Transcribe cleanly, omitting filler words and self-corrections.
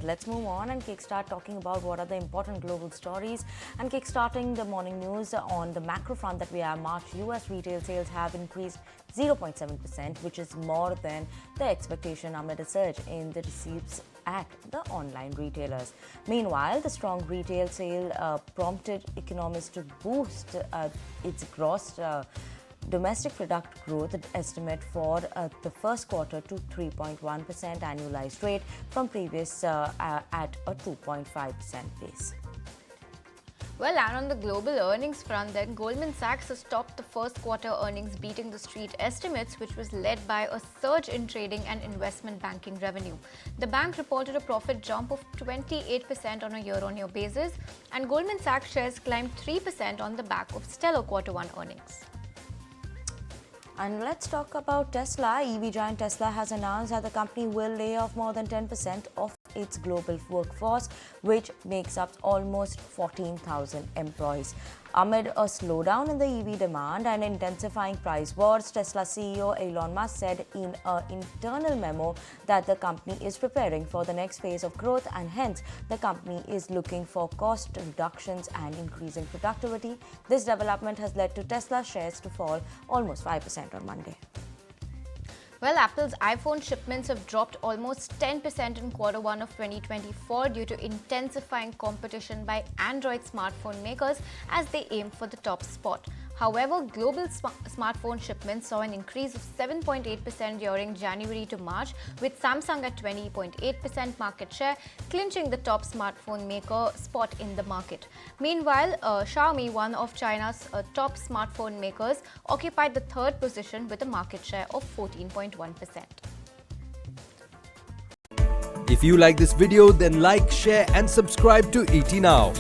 let's move on and kickstart talking about what are the important global stories. And kickstarting the morning news on the macro front that we have, March US retail sales have increased 0.7%, which is more than the expectation amid a surge in the receipts at the online retailers. Meanwhile, the strong retail sale prompted economists to boost its gross domestic product growth estimate for the first quarter to 3.1% annualized rate from previous at a 2.5% pace. Well, and on the global earnings front then, Goldman Sachs has topped the first quarter earnings, beating the street estimates, which was led by a surge in trading and investment banking revenue. The bank reported a profit jump of 28% on a year-on-year basis, and Goldman Sachs shares climbed 3% on the back of stellar quarter one earnings. And let's talk about Tesla. EV giant Tesla has announced that the company will lay off more than 10% of its global workforce, which makes up almost 14,000 employees. Amid a slowdown in the EV demand and intensifying price wars, Tesla CEO Elon Musk said in an internal memo that the company is preparing for the next phase of growth, and hence the company is looking for cost reductions and increasing productivity. This development has led to Tesla shares to fall almost 5% on Monday. Well, Apple's iPhone shipments have dropped almost 10% in quarter one of 2024 due to intensifying competition by Android smartphone makers as they aim for the top spot. However, global smartphone shipments saw an increase of 7.8% during January to March, with Samsung at 20.8% market share, clinching the top smartphone maker spot in the market. Meanwhile, Xiaomi, one of China's top smartphone makers, occupied the third position with a market share of 14.1%. If you like this video, then like, share and subscribe to ET Now.